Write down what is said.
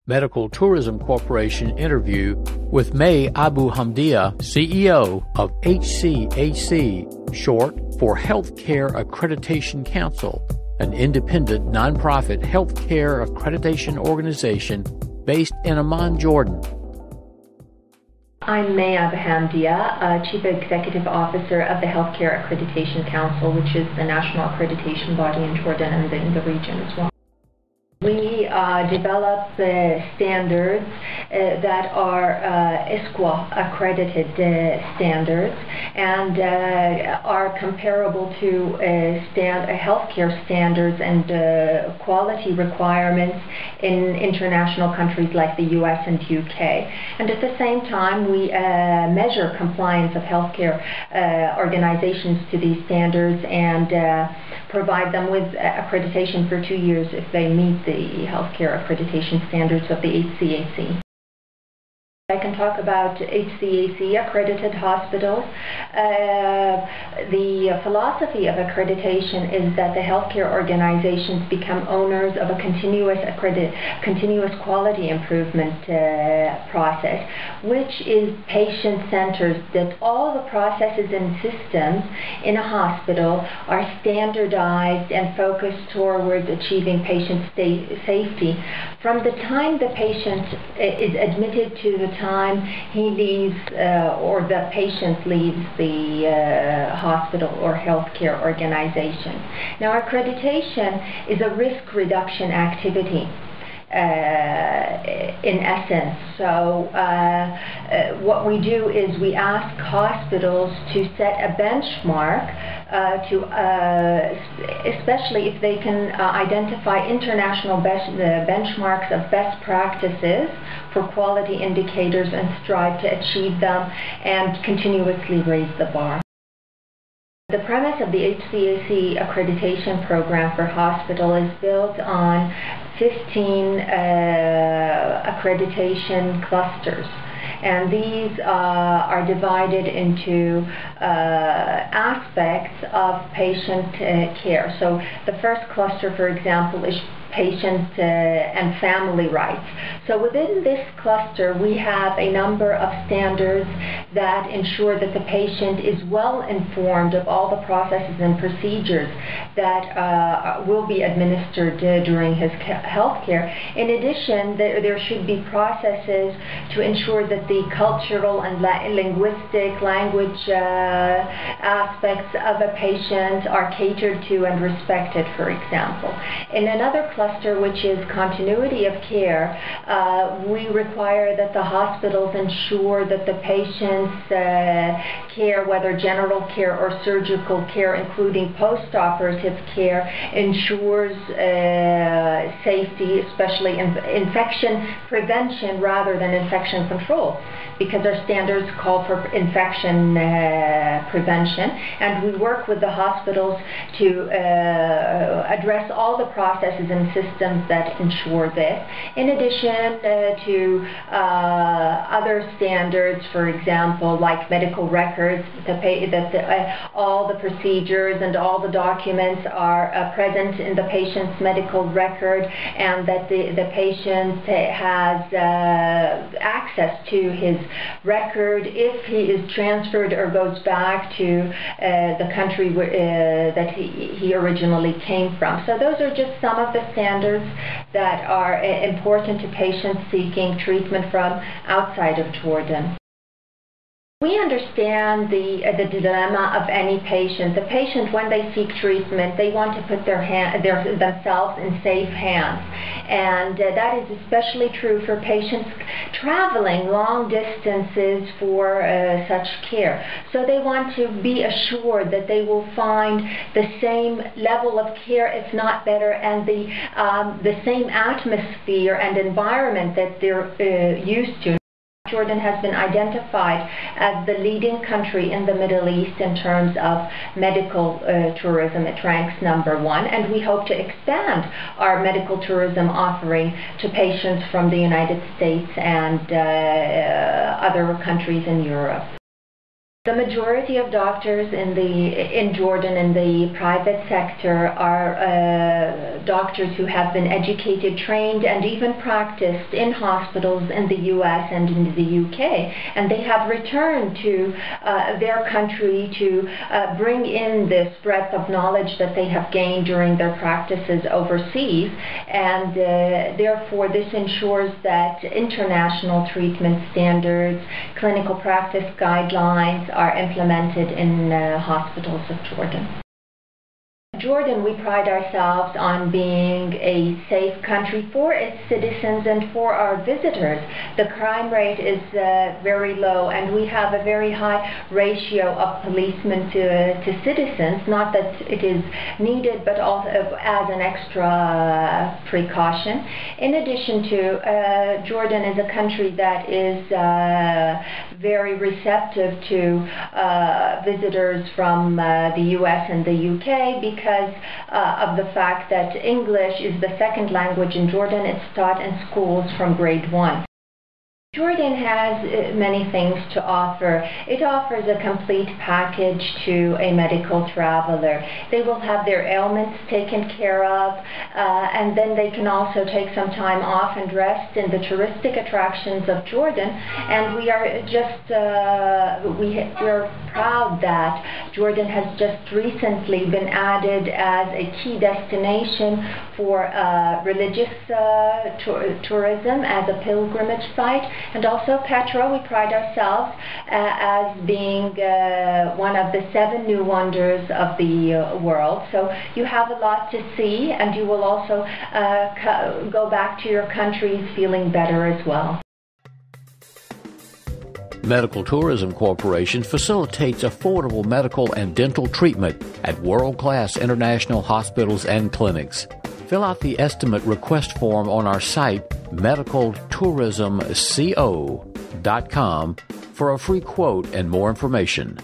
Medical Tourism Corporation interview with May Abu Hamdia, CEO of HCAC, short for Healthcare Accreditation Council, an independent nonprofit healthcare accreditation organization based in Amman, Jordan. I'm May Abu Hamdia, Chief Executive Officer of the Healthcare Accreditation Council, which is the national accreditation body in Jordan and in the region as well. We develop standards that are ISQua accredited standards and are comparable to healthcare standards and quality requirements in international countries like the US and UK. And at the same time, we measure compliance of healthcare organizations to these standards and provide them with accreditation for 2 years if they meet the healthcare accreditation standards of the HCAC. I can talk about HCAC accredited hospitals. The philosophy of accreditation is that the healthcare organizations become owners of a continuous quality improvement process, which is patient-centered, that all the processes and systems in a hospital are standardized and focused towards achieving patient safety from the time the patient is admitted to the time he leaves or the patient leaves the hospital or healthcare organization. Now, accreditation is a risk reduction activity in essence. So what we do is we ask hospitals to set a benchmark especially if they can identify international benchmarks of best practices for quality indicators and strive to achieve them and continuously raise the bar. The premise of the HCAC accreditation program for hospital is built on 15 accreditation clusters. And these are divided into aspects of patient care. So the first cluster, for example, is patient and family rights. So within this cluster, we have a number of standards that ensure that the patient is well informed of all the processes and procedures that will be administered during his health care. In addition, there should be processes to ensure that the cultural and linguistic language aspects of a patient are catered to and respected, for example. In another cluster, which is continuity of care, we require that the hospitals ensure that the patient's care, whether general care or surgical care, including post-operative care, ensures safety, especially infection prevention rather than infection control, because our standards call for infection prevention, and we work with the hospitals to address all the processes and systems that ensure this. In addition to other standards, for example, like medical records, that all the procedures and all the documents are present in the patient's medical record, and that the patient has access to his record if he is transferred or goes back to the country that he originally came from. So those are just some of the standards that are important to patients seeking treatment from outside of Jordan. We understand the dilemma of any patient. The patient, when they seek treatment, they want to put themselves in safe hands. And that is especially true for patients traveling long distances for such care. So they want to be assured that they will find the same level of care, if not better, and the same atmosphere and environment that they're used to. Jordan has been identified as the leading country in the Middle East in terms of medical tourism. It ranks #1, and we hope to expand our medical tourism offering to patients from the United States and other countries in Europe. The majority of doctors in Jordan in the private sector are doctors who have been educated, trained, and even practiced in hospitals in the U.S. and in the UK. And they have returned to their country to bring in this breadth of knowledge that they have gained during their practices overseas. And therefore, this ensures that international treatment standards, clinical practice guidelines are implemented in hospitals of Jordan. Jordan, we pride ourselves on being a safe country for its citizens and for our visitors. The crime rate is very low, and we have a very high ratio of policemen to citizens, not that it is needed, but also as an extra precaution. In addition to, Jordan is a country that is very receptive to visitors from the U.S. and the U.K. because of the fact that English is the second language in Jordan. It's taught in schools from grade 1. Jordan has many things to offer. It offers a complete package to a medical traveler. They will have their ailments taken care of, and then they can also take some time off and rest in the touristic attractions of Jordan. And we are just we're proud that Jordan has just recently been added as a key destination for religious tourism as a pilgrimage site. And also Petra, we pride ourselves as being one of the 7 new wonders of the world. So you have a lot to see, and you will also go back to your countries feeling better as well. Medical Tourism Corporation facilitates affordable medical and dental treatment at world-class international hospitals and clinics. Fill out the estimate request form on our site, medicaltourismco.com, for a free quote and more information.